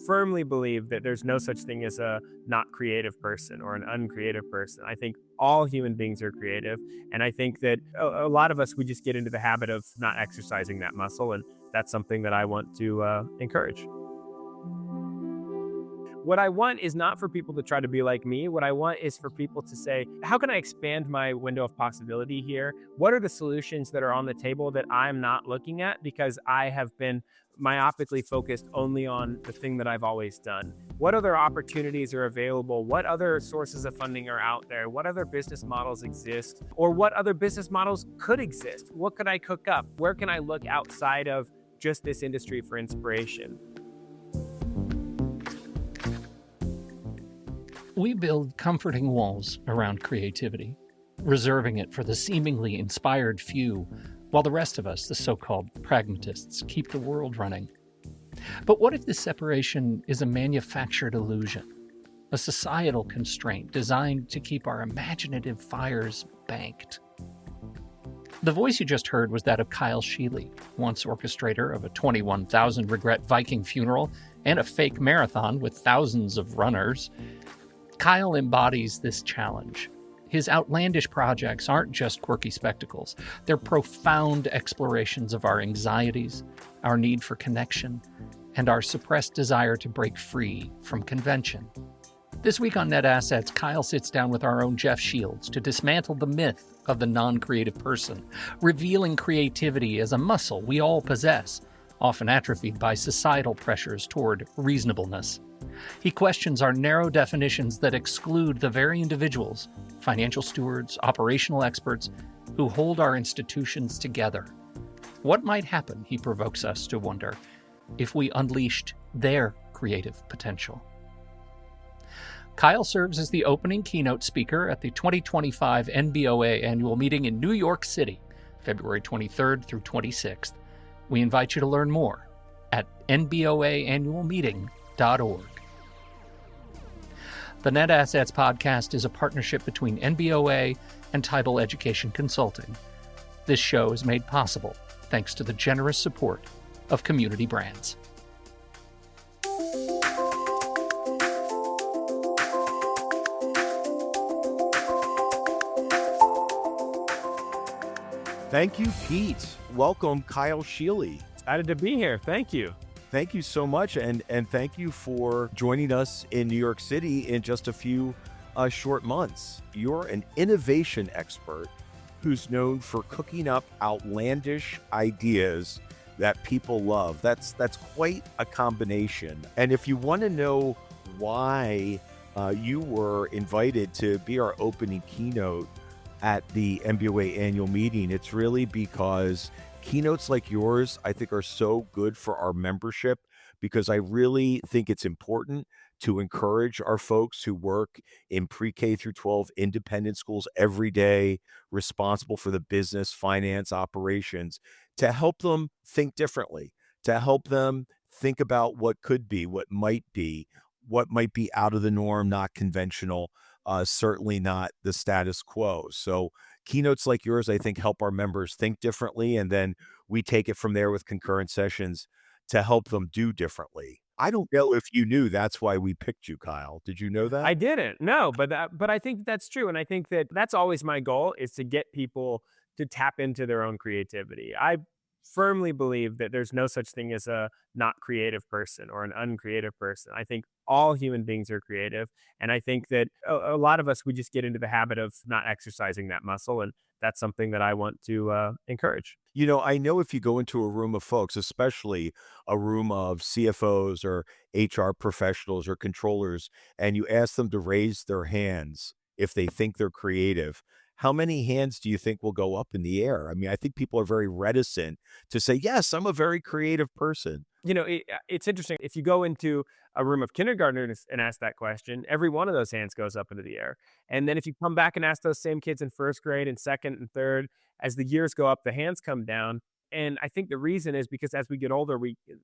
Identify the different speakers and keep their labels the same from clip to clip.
Speaker 1: firmly believe that there's no such thing as a not creative person or an uncreative person. I think all human beings are creative. And I think that a lot of us, we just get into the habit of not exercising that muscle. And that's something that I want to encourage. What I want is not for people to try to be like me. What I want is for people to say, how can I expand my window of possibility here? What are the solutions that are on the table that I'm not looking at because I have been myopically focused only on the thing that I've always done? What other opportunities are available? What other sources of funding are out there? What other business models exist? Or what other business models could exist? What could I cook up? Where can I look outside of just this industry for inspiration?
Speaker 2: We build comforting walls around creativity, reserving it for the seemingly inspired few, while the rest of us, the so-called pragmatists, keep the world running. But what if this separation is a manufactured illusion, a societal constraint designed to keep our imaginative fires banked? The voice you just heard was that of Scheele, once orchestrator of a 21,000 regret Viking funeral and a fake marathon with thousands of runners. Kyle embodies this challenge. His outlandish projects aren't just quirky spectacles. They're profound explorations of our anxieties, our need for connection, and our suppressed desire to break free from convention. This week on Net Assets, Kyle sits down with our own Jeff Shields to dismantle the myth of the non-creative person, revealing creativity as a muscle we all possess, often atrophied by societal pressures toward reasonableness. He questions our narrow definitions that exclude the very individuals, financial stewards, operational experts, who hold our institutions together. What might happen, he provokes us to wonder, if we unleashed their creative potential? Kyle serves as the opening keynote speaker at the 2025 NBOA annual meeting in New York City, February 23rd through 26th. We invite you to learn more at nboaannualmeeting.org. The Net Assets podcast is a partnership between NBOA and Tidal Education Consulting. This show is made possible thanks to the generous support of Community Brands.
Speaker 3: Thank you, Pete. Welcome, Kyle Scheele.
Speaker 1: Excited to be here. Thank you.
Speaker 3: Thank you so much, and thank you for joining us in New York City in just a few short months. You're an innovation expert who's known for cooking up outlandish ideas that people love. That's quite a combination. And if you want to know why you were invited to be our opening keynote at the MBOA annual meeting, it's really because keynotes like yours, I think, are so good for our membership, because I really think it's important to encourage our folks who work in pre-K through 12 independent schools every day, responsible for the business, finance, operations, to help them think differently, to help them think about what could be, what might be out of the norm, not conventional, certainly not the status quo. So keynotes like yours, I think, help our members think differently, and then we take it from there with concurrent sessions to help them do differently. I don't know if you knew that's why we picked you, Kyle. Did you know that?
Speaker 1: I didn't. No, but I think that's true, and I think that that's always my goal, is to get people to tap into their own creativity. I firmly believe that there's no such thing as a not creative person or an uncreative person. I think all human beings are creative, and I think that a lot of us, we just get into the habit of not exercising that muscle, and that's something that I want to encourage.
Speaker 3: You know, I know if you go into a room of folks, especially a room of CFOs or HR professionals or controllers, and you ask them to raise their hands if they think they're creative, how many hands do you think will go up in the air? I mean, I think people are very reticent to say, yes, I'm a very creative person.
Speaker 1: It's interesting. If you go into a room of kindergartners and ask that question, every one of those hands goes up into the air. And then if you come back and ask those same kids in first grade and second and third, as the years go up, the hands come down. And I think the reason is because as we get older,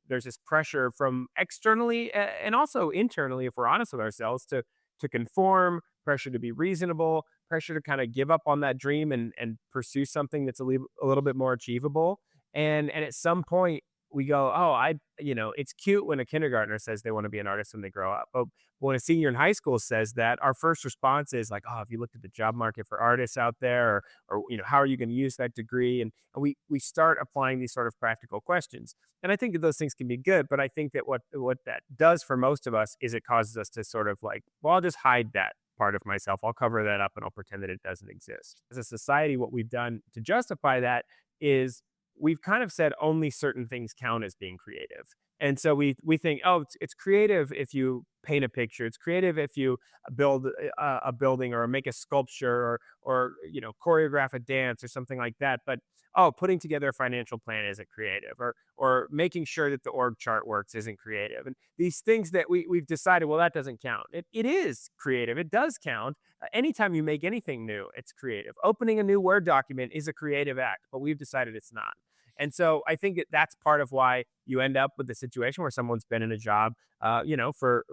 Speaker 1: there's this pressure from externally and also internally, if we're honest with ourselves, to conform, pressure to be reasonable, pressure to kind of give up on that dream and pursue something that's a little bit more achievable. And at some point, we go, oh, it's cute when a kindergartner says they want to be an artist when they grow up. But when a senior in high school says that, our first response is like, oh, have you looked at the job market for artists out there? Or how are you going to use that degree? And we start applying these sort of practical questions. And I think that those things can be good, but I think that what that does for most of us is it causes us to sort of like, well, I'll just hide that part of myself. I'll cover that up and I'll pretend that it doesn't exist. As a society, what we've done to justify that is we've kind of said only certain things count as being creative. And so we think, oh, it's creative if you paint a picture. It's creative if you build a building or make a sculpture or choreograph a dance or something like that. But oh, putting together a financial plan isn't creative, or making sure that the org chart works isn't creative. And these things that we've decided, well, that doesn't count. It is creative. It does count. Anytime you make anything new, it's creative. Opening a new Word document is a creative act, but we've decided it's not. And so I think that that's part of why you end up with the situation where someone's been in a job, for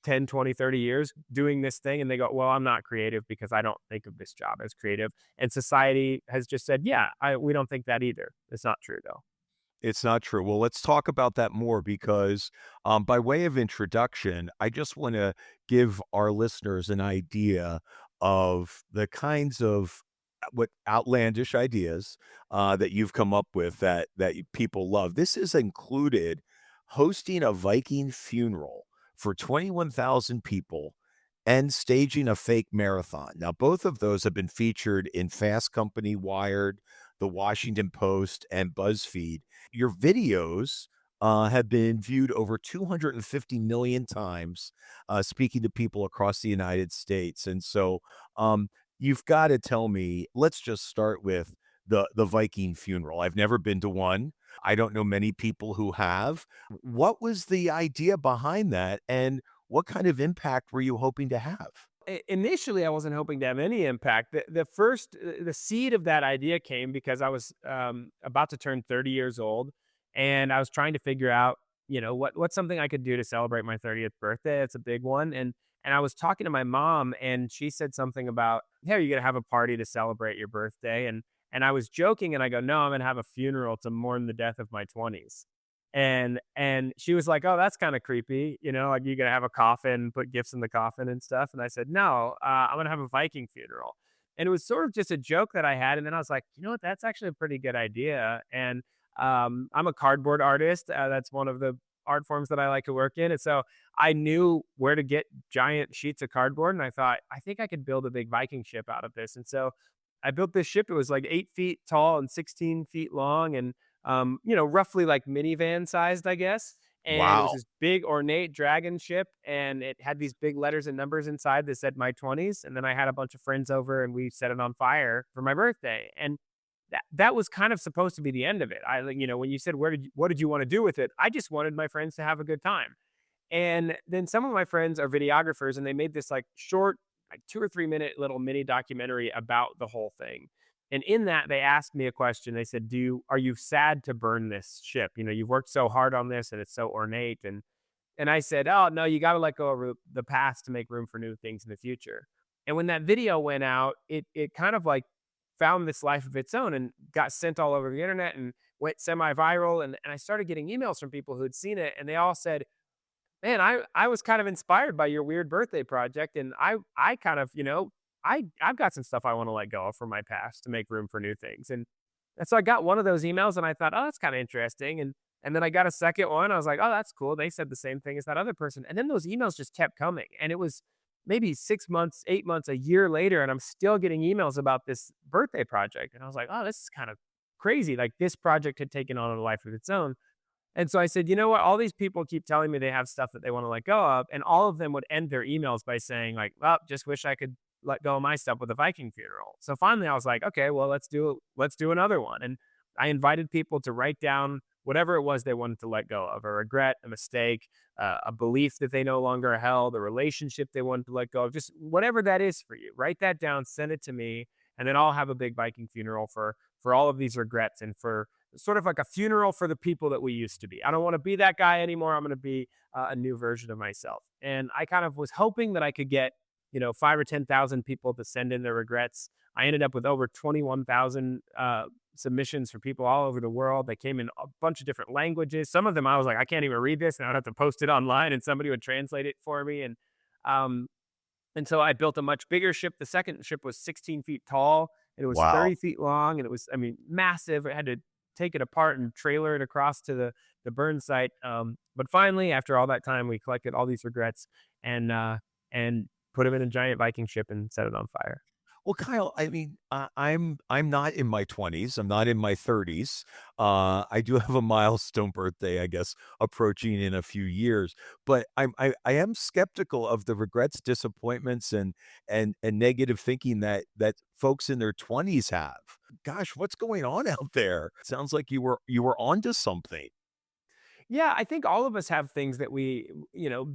Speaker 1: 10, 20, 30 years doing this thing. And they go, well, I'm not creative because I don't think of this job as creative. And society has just said, yeah, we don't think that either. It's not true, though.
Speaker 3: It's not true. Well, let's talk about that more because, by way of introduction, I just want to give our listeners an idea of the kinds of what outlandish ideas that you've come up with people love. This has included hosting a Viking funeral for 21,000 people and staging a fake marathon. Now, both of those have been featured in Fast Company, Wired, The Washington Post, and BuzzFeed. Your videos have been viewed over 250 million times, speaking to people across the United States. And so you've got to tell me, let's just start with the Viking funeral. I've never been to one. I don't know many people who have. What was the idea behind that? And what kind of impact were you hoping to have?
Speaker 1: Initially, I wasn't hoping to have any impact. The seed of that idea came because I was about to turn 30 years old, and I was trying to figure out, what's something I could do to celebrate my 30th birthday. It's a big one, and I was talking to my mom, and she said something about, "Hey, are you gonna have a party to celebrate your birthday?" And I was joking, and I go, "No, I'm gonna have a funeral to mourn the death of my 20s." And she was like, "Oh, that's kind of creepy, like you gonna have a coffin, put gifts in the coffin and stuff." And I said, "No, I'm gonna have a Viking funeral." And it was sort of just a joke that I had. And then I was like, you know what? That's actually a pretty good idea. And I'm a cardboard artist. That's one of the art forms that I like to work in. And so I knew where to get giant sheets of cardboard. And I thought, I think I could build a big Viking ship out of this. And so I built this ship. It was like 8 feet tall and 16 feet long. And roughly like minivan sized, I guess. And it was
Speaker 3: Wow.
Speaker 1: this big ornate dragon ship, and it had these big letters and numbers inside that said my 20s. And then I had a bunch of friends over, and we set it on fire for my birthday. And that was kind of supposed to be the end of it. When you said what did you want to do with it, I just wanted my friends to have a good time. And then some of my friends are videographers, and they made this like short, like 2 or 3 minute little mini documentary about the whole thing. And in that, they asked me a question. They said, are you sad to burn this ship? You've worked so hard on this and it's so ornate. And I said, oh, no, you got to let go of the past to make room for new things in the future. And when that video went out, it kind of like found this life of its own and got sent all over the internet and went semi-viral. And I started getting emails from people who had seen it, and they all said, man, I was kind of inspired by your weird birthday project. And I kind of, I've got some stuff I want to let go of from my past to make room for new things. And so I got one of those emails, and I thought, oh, that's kind of interesting. And then I got a second one. I was like, oh, that's cool. They said the same thing as that other person. And then those emails just kept coming. And it was maybe 6 months, 8 months, a year later, and I'm still getting emails about this birthday project. And I was like, oh, this is kind of crazy. Like this project had taken on a life of its own. And so I said, you know what? All these people keep telling me they have stuff that they want to let go of. And all of them would end their emails by saying, like, well, just wish I could let go of my stuff with a Viking funeral. So finally I was like, okay, well, let's do another one. And I invited people to write down whatever it was they wanted to let go of: a regret, a mistake, a belief that they no longer held, a relationship they wanted to let go of, just whatever that is for you. Write that down, send it to me, and then I'll have a big Viking funeral for all of these regrets, and for sort of like a funeral for the people that we used to be. I don't want to be that guy anymore. I'm going to be a new version of myself. And I kind of was hoping that I could get 5 or 10,000 people to send in their regrets. I ended up with over 21,000 submissions from people all over the world. They came in a bunch of different languages. Some of them I was like, I can't even read this, and I'd have to post it online, and somebody would translate it for me. Um, and so I built a much bigger ship. The second ship was 16 feet tall, and it was
Speaker 3: Wow.
Speaker 1: 30 feet long, and it was, I mean, massive. I had to take it apart and trailer it across to the burn site. But finally, after all that time, we collected all these regrets and put them in a giant Viking ship and set it on fire.
Speaker 3: Well, Kyle, I mean, I'm not in my 20s. I'm not in my 30s. I do have a milestone birthday, I guess, approaching in a few years. But I am skeptical of the regrets, disappointments, and negative thinking that folks in their 20s have. Gosh, what's going on out there? Sounds like you were onto something.
Speaker 1: Yeah, I think all of us have things that we,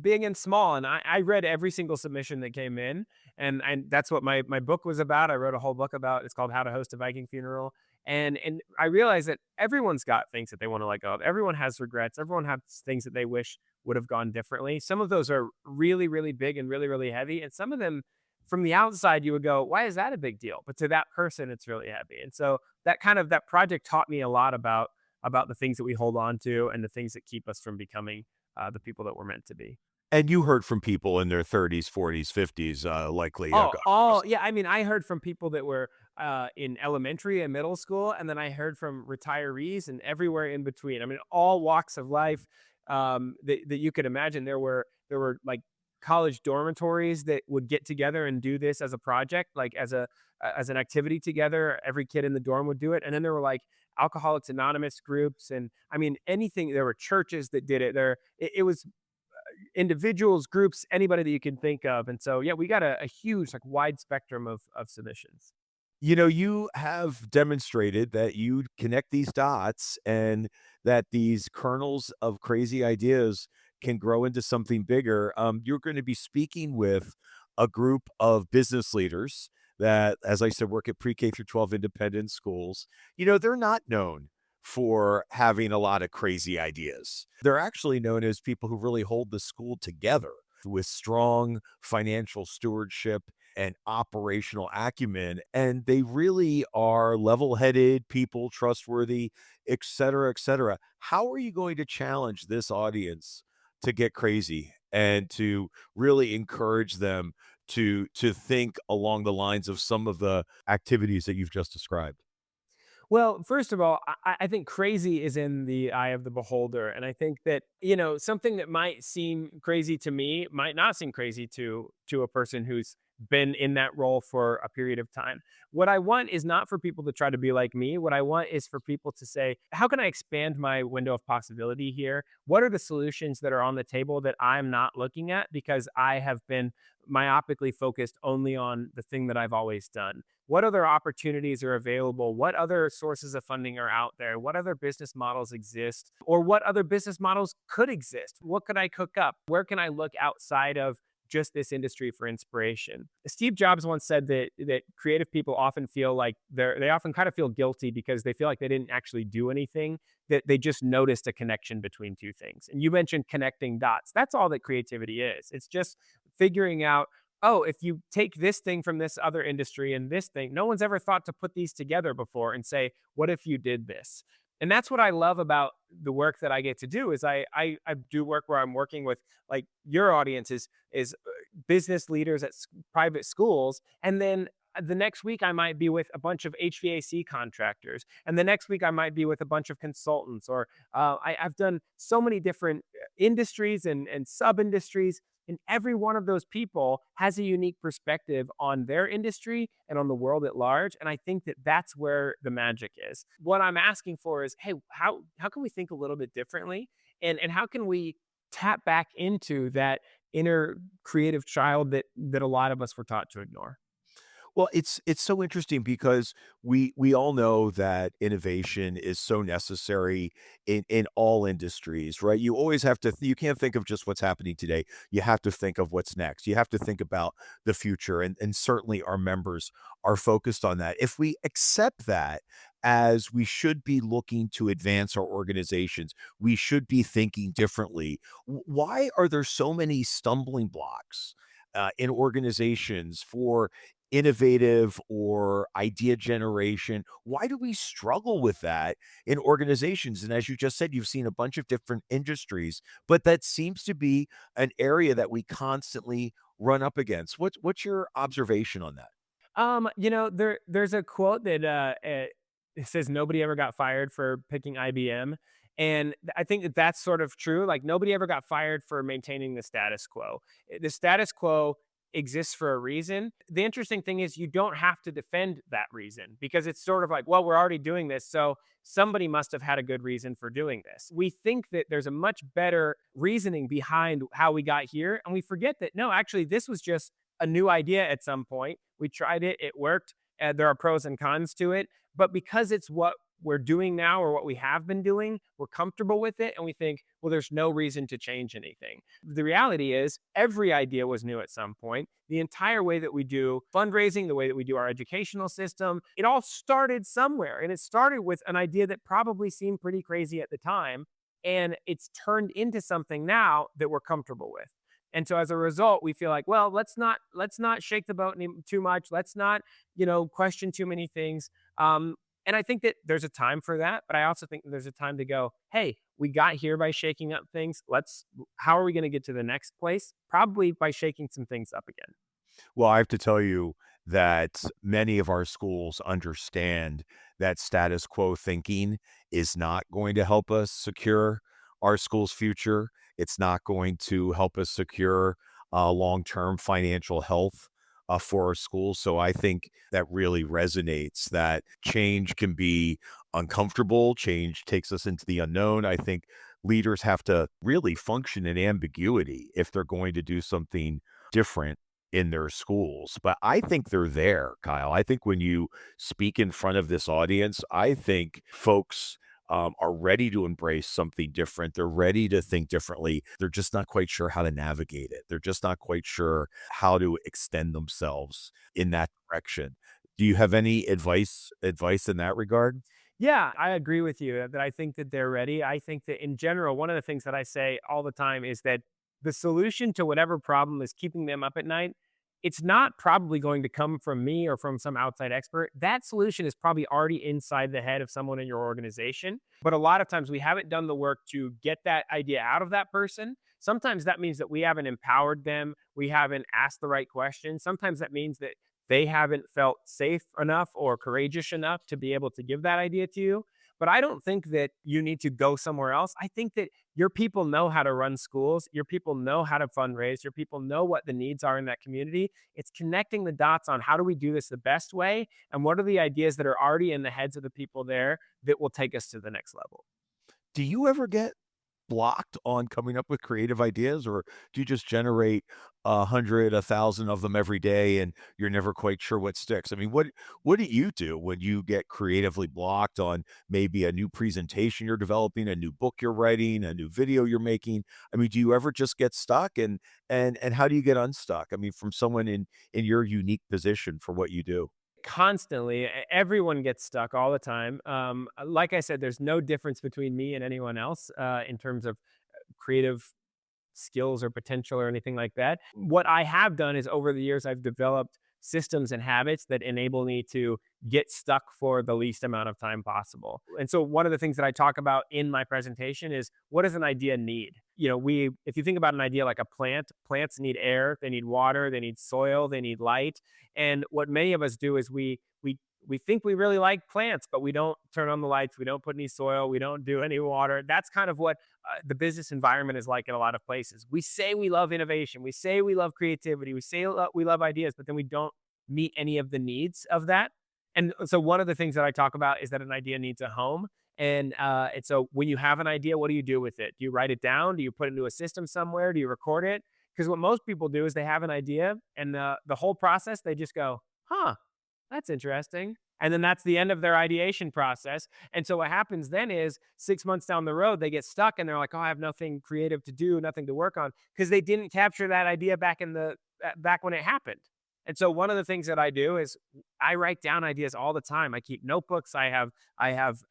Speaker 1: big and small. And I read every single submission that came in, and that's what my book was about. I wrote a whole book about. It's called How to Host a Viking Funeral, and I realized that everyone's got things that they want to let go of. Everyone has regrets. Everyone has things that they wish would have gone differently. Some of those are really really big and really really heavy, and some of them from the outside you would go, why is that a big deal? But to that person, it's really heavy. And so that project taught me a lot about the things that we hold on to and the things that keep us from becoming the people that we're meant to be.
Speaker 3: And you heard from people in their 30s, 40s, 50s, likely
Speaker 1: Oh,
Speaker 3: across.
Speaker 1: yeah. I mean, I heard from people that were in elementary and middle school, and then I heard from retirees and everywhere in between. I mean, all walks of life that you could imagine. There were like college dormitories that would get together and do this as a project, like as an activity together. Every kid in the dorm would do it, and then there were like Alcoholics Anonymous groups, and I mean anything. There were churches that did it. It was individuals, groups, anybody that you can think of. And so, yeah, we got a huge, like, wide spectrum of submissions.
Speaker 3: You know, you have demonstrated that you connect these dots and that these kernels of crazy ideas can grow into something bigger. You're going to be speaking with a group of business leaders that, as I said, work at pre-K through 12 independent schools. You know, they're not known for having a lot of crazy ideas. They're actually known as people who really hold the school together with strong financial stewardship and operational acumen. And they really are level headed people, trustworthy, et cetera, et cetera. How are you going to challenge this audience to get crazy and to really encourage them to think along the lines of some of the activities that you've just described?
Speaker 1: Well, first of all, I think crazy is in the eye of the beholder. And I think that, something that might seem crazy to me might not seem crazy to a person who's been in that role for a period of time. What I want is not for people to try to be like me. What I want is for people to say, how can I expand my window of possibility here? What are the solutions that are on the table that I'm not looking at because I have been myopically focused only on the thing that I've always done? What other opportunities are available? What other sources of funding are out there? What other business models exist? Or what other business models could exist? What could I cook up? Where can I look outside of just this industry for inspiration? Steve Jobs once said that creative people often feel like they often kind of feel guilty because they feel like they didn't actually do anything, that they just noticed a connection between two things. And you mentioned connecting dots. That's all that creativity is. It's just figuring out, oh, if you take this thing from this other industry and this thing, no one's ever thought to put these together before and say, what if you did this? And that's what I love about the work that I get to do is I do work where I'm working with, like, your audience is business leaders at private schools, and then the next week I might be with a bunch of HVAC contractors, and the next week I might be with a bunch of consultants, or I've done so many different industries and sub industries, and every one of those people has a unique perspective on their industry and on the world at large. And I think that that's where the magic is. What I'm asking for is, hey, how can we think a little bit differently? And how can we tap back into that inner creative child that a lot of us were taught to ignore?
Speaker 3: Well, it's so interesting because we all know that innovation is so necessary in all industries, right? You always have to you can't think of just what's happening today. You have to think of what's next. You have to think about the future, and certainly our members are focused on that. If we accept that as we should be looking to advance our organizations, we should be thinking differently. Why are there so many stumbling blocks in organizations for innovative or idea generation? Why do we struggle with that in organizations? And as you just said, you've seen a bunch of different industries, but that seems to be an area that we constantly run up against. What's your observation on that?
Speaker 1: there's a quote that it says nobody ever got fired for picking IBM, and I think that that's sort of true. Like nobody ever got fired for maintaining the status quo. The status quo exists for a reason. The interesting thing is you don't have to defend that reason because it's sort of like, well, we're already doing this, so somebody must have had a good reason for doing this. We think that there's a much better reasoning behind how we got here, and we forget that no, actually, this was just a new idea at some point. We tried it, it worked. There are pros and cons to it. But because it's what we're doing now or what we have been doing, we're comfortable with it. And we think, well, there's no reason to change anything. The reality is, every idea was new at some point. The entire way that we do fundraising, the way that we do our educational system, it all started somewhere. And it started with an idea that probably seemed pretty crazy at the time. And it's turned into something now that we're comfortable with. And so as a result, we feel like, well, let's not shake the boat too much. Let's not, question too many things. And I think that there's a time for that, but I also think there's a time to go, hey, we got here by shaking up things. How are we going to get to the next place? Probably by shaking some things up again.
Speaker 3: Well, I have to tell you that many of our schools understand that status quo thinking is not going to help us secure our school's future. It's not going to help us secure long-term financial health for our schools. So I think that really resonates that change can be uncomfortable. Change takes us into the unknown. I think leaders have to really function in ambiguity if they're going to do something different in their schools. But I think they're there, Kyle. I think when you speak in front of this audience, I think folks are ready to embrace something different. They're ready to think differently. They're just not quite sure how to navigate it. They're just not quite sure how to extend themselves in that direction. Do you have any advice in that regard?
Speaker 1: Yeah, I agree with you that I think that they're ready. I think that in general, one of the things that I say all the time is that the solution to whatever problem is keeping them up at night, it's not probably going to come from me or from some outside expert. That solution is probably already inside the head of someone in your organization. But a lot of times we haven't done the work to get that idea out of that person. Sometimes that means that we haven't empowered them. We haven't asked the right questions. Sometimes that means that they haven't felt safe enough or courageous enough to be able to give that idea to you. But I don't think that you need to go somewhere else. I think that your people know how to run schools. Your people know how to fundraise. Your people know what the needs are in that community. It's connecting the dots on how do we do this the best way and what are the ideas that are already in the heads of the people there that will take us to the next level.
Speaker 3: Do you ever get blocked on coming up with creative ideas, or do you just generate 100, 1,000 of them every day, and you're never quite sure what sticks? I mean, what do you do when you get creatively blocked on maybe a new presentation you're developing, a new book you're writing, a new video you're making? I mean, do you ever just get stuck, and how do you get unstuck? I mean, from someone in your unique position for what you do.
Speaker 1: Constantly, everyone gets stuck all the time. Like I said, there's no difference between me and anyone else in terms of creative skills or potential or anything like that. What I have done is over the years, I've developed systems and habits that enable me to get stuck for the least amount of time possible. And so one of the things that I talk about in my presentation is what does an idea need? If you think about an idea like a plant, plants need air, they need water, they need soil, they need light. And what many of us do is we think we really like plants, but we don't turn on the lights, we don't put any soil, we don't do any water. That's kind of what the business environment is like in a lot of places. We say we love innovation, we say we love creativity, we say we love ideas, but then we don't meet any of the needs of that. And so one of the things that I talk about is that an idea needs a home. And so when you have an idea, what do you do with it? Do you write it down? Do you put it into a system somewhere? Do you record it? Because what most people do is they have an idea, and the whole process, they just go, huh, that's interesting. And then that's the end of their ideation process. And so what happens then is 6 months down the road, they get stuck and they're like, oh, I have nothing creative to do, nothing to work on, because they didn't capture that idea back when it happened. And so one of the things that I do is I write down ideas all the time. I keep notebooks. I have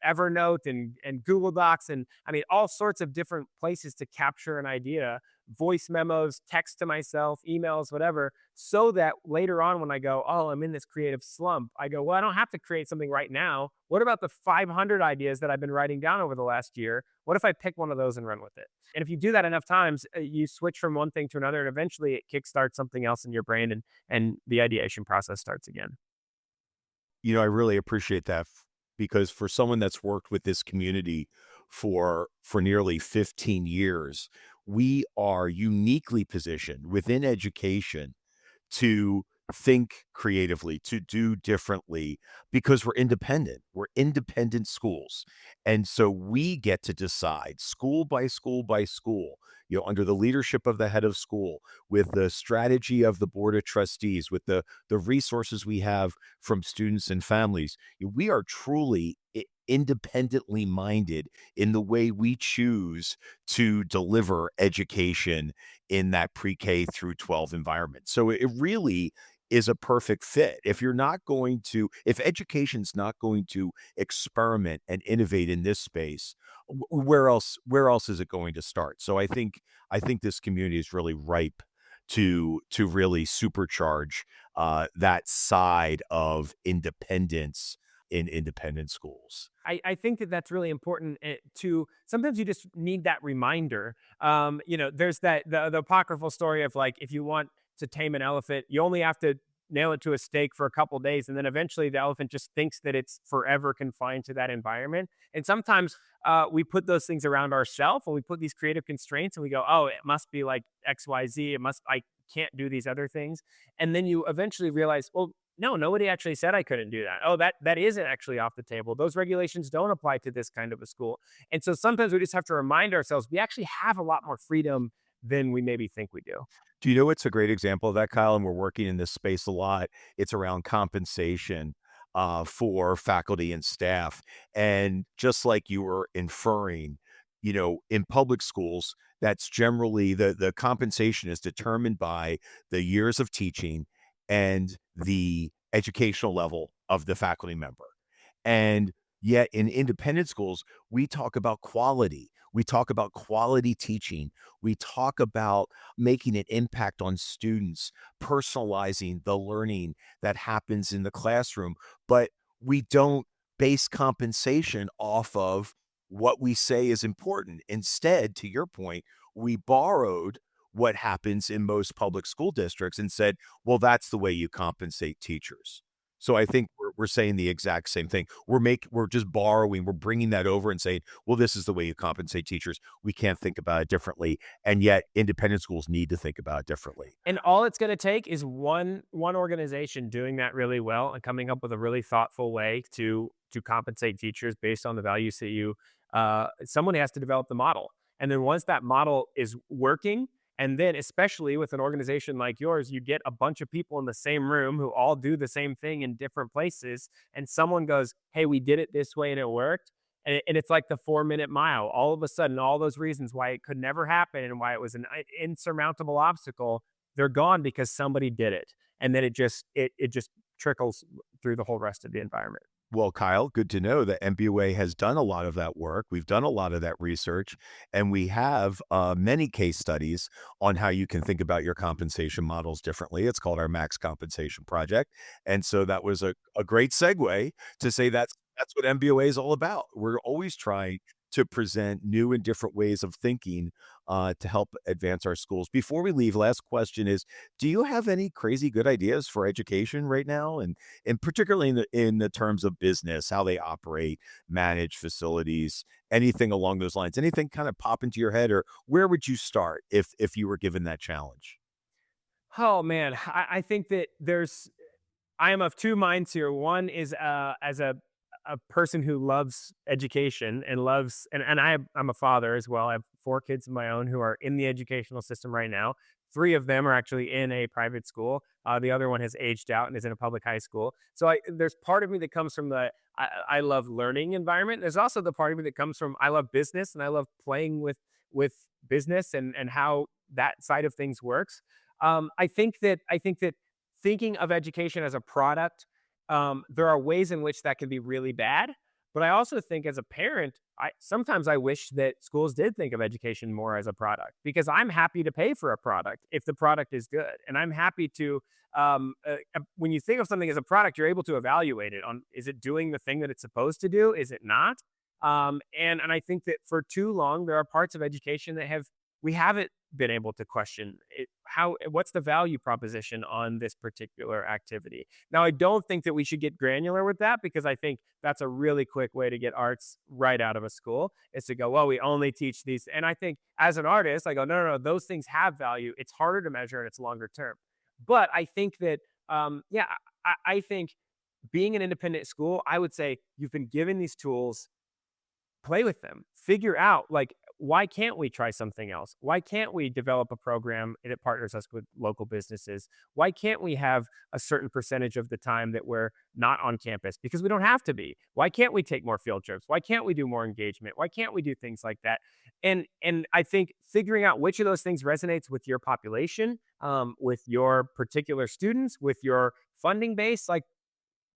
Speaker 1: Evernote and Google Docs, and I mean all sorts of different places to capture an idea. voice memos, text to myself, emails, whatever, so that later on when I go, oh, I'm in this creative slump, I go, well, I don't have to create something right now. What about the 500 ideas that I've been writing down over the last year? What if I pick one of those and run with it? And if you do that enough times, you switch from one thing to another, and eventually it kickstarts something else in your brain, and the ideation process starts again.
Speaker 3: I really appreciate that because for someone that's worked with this community for nearly 15 years, we are uniquely positioned within education to think creatively, to do differently because we're independent. We're independent schools. And so we get to decide school by school by school, under the leadership of the head of school, with the strategy of the board of trustees, with the resources we have from students and families. We are truly independently minded in the way we choose to deliver education in that pre-K through 12 environment. So it really is a perfect fit. If education's not going to experiment and innovate in this space, where else is it going to start? So I think this community is really ripe to really supercharge that side of independence in independent schools.
Speaker 1: I think that that's really important to sometimes you just need that reminder. There's the apocryphal story of like, if you want to tame an elephant, you only have to nail it to a stake for a couple days. And then eventually the elephant just thinks that it's forever confined to that environment. And sometimes we put those things around ourselves, and we put these creative constraints, and we go, oh, it must be like XYZ. I can't do these other things. And then you eventually realize, well, no, nobody actually said I couldn't do that. Oh, that isn't actually off the table. Those regulations don't apply to this kind of a school. And so sometimes we just have to remind ourselves we actually have a lot more freedom than we maybe think we do.
Speaker 3: Do you know what's a great example of that, Kyle? And we're working in this space a lot. It's around compensation for faculty and staff. And just like you were inferring, in public schools, that's generally the compensation is determined by the years of teaching and the educational level of the faculty member. And yet in independent schools, we talk about quality. We talk about quality teaching. We talk about making an impact on students, personalizing the learning that happens in the classroom. But we don't base compensation off of what we say is important. Instead, to your point, we borrowed what happens in most public school districts and said, well, that's the way you compensate teachers. So I think we're saying the exact same thing. We're just borrowing, we're bringing that over and saying, well, this is the way you compensate teachers. We can't think about it differently. And yet independent schools need to think about it differently.
Speaker 1: And all it's going to take is one organization doing that really well and coming up with a really thoughtful way to compensate teachers based on the values that you someone has to develop the model. And then once that model is working, and then especially with an organization like yours, you get a bunch of people in the same room who all do the same thing in different places, and someone goes, "Hey, we did it this way and it worked." And it's like the 4-minute mile. All of a sudden, all those reasons why it could never happen and why it was an insurmountable obstacle, they're gone because somebody did it. And then it just trickles through the whole rest of the environment.
Speaker 3: Well, Kyle, good to know that MBUA has done a lot of that work. We've done a lot of that research, and we have many case studies on how you can think about your compensation models differently. It's called our Max Compensation Project. And so that was a great segue to say that's what MBUA is all about. We're always trying to present new and different ways of thinking to help advance our schools. Before we leave, last question is, do you have any crazy good ideas for education right now? And particularly in the terms of business, how they operate, manage facilities, anything along those lines, anything kind of pop into your head, or where would you start if you were given that challenge?
Speaker 1: Oh man, I think that I am of two minds here. One is as a person who loves education and loves and I'm a father as well. I have 4 kids of my own who are in the educational system right now. 3 of them are actually in a private school. The other one has aged out and is in a public high school. So there's part of me that comes from I love learning environment. There's also the part of me that comes from I love business and I love playing with business and how that side of things works. I think that thinking of education as a product, there are ways in which that can be really bad. But I also think as a parent, sometimes I wish that schools did think of education more as a product, because I'm happy to pay for a product if the product is good. And I'm happy to, when you think of something as a product, you're able to evaluate it on, is it doing the thing that it's supposed to do? Is it not? And I think that for too long, there are parts of education that we haven't been able to question it, what's the value proposition on this particular activity. Now, I don't think that we should get granular with that, because I think that's a really quick way to get arts right out of a school, is to go, well, we only teach these. And I think as an artist, I go, no, those things have value. It's harder to measure and it's longer term. But I think that, yeah, I think being an independent school, I would say you've been given these tools, play with them, figure out, like, why can't we try something else? Why can't we develop a program that partners us with local businesses? Why can't we have a certain percentage of the time that we're not on campus? Because we don't have to be. Why can't we take more field trips? Why can't we do more engagement? Why can't we do things like that? And I think figuring out which of those things resonates with your population, with your particular students, with your funding base, like,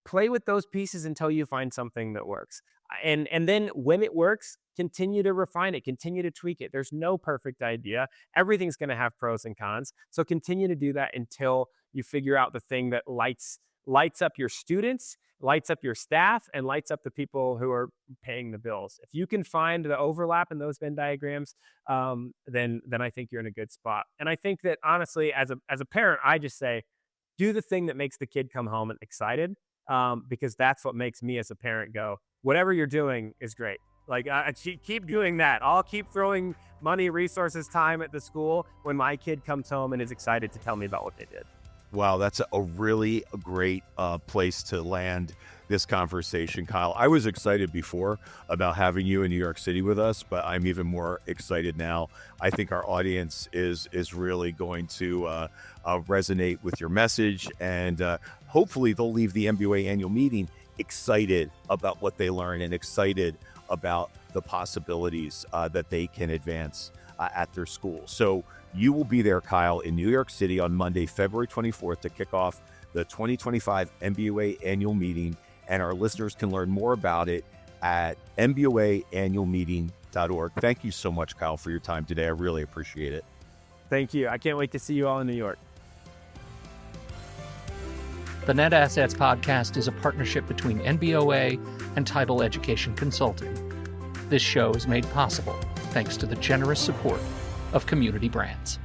Speaker 1: play with those pieces until you find something that works. And then when it works, continue to refine it, continue to tweak it. There's no perfect idea. Everything's going to have pros and cons. So continue to do that until you figure out the thing that lights up your students, lights up your staff, and lights up the people who are paying the bills. If you can find the overlap in those Venn diagrams, then I think you're in a good spot. And I think that, honestly, as a parent, I just say, do the thing that makes the kid come home and excited, because that's what makes me as a parent go, whatever you're doing is great. Like, keep doing that. I'll keep throwing money, resources, time at the school when my kid comes home and is excited to tell me about what they did.
Speaker 3: Wow, that's a really great place to land this conversation, Kyle. I was excited before about having you in New York City with us, but I'm even more excited now. I think our audience is really going to resonate with your message, and hopefully they'll leave the MBOA annual meeting excited about what they learn and excited about the possibilities that they can advance at their school. So you will be there, Kyle, in New York City on Monday, February 24th to kick off the 2025 MBOA annual meeting. And our listeners can learn more about it at mboaannualmeeting.org. Thank you so much, Kyle, for your time today. I really appreciate it.
Speaker 1: Thank you. I can't wait to see you all in New York.
Speaker 2: The Net Assets podcast is a partnership between NBOA and Tidal Education Consulting. This show is made possible thanks to the generous support of Community Brands.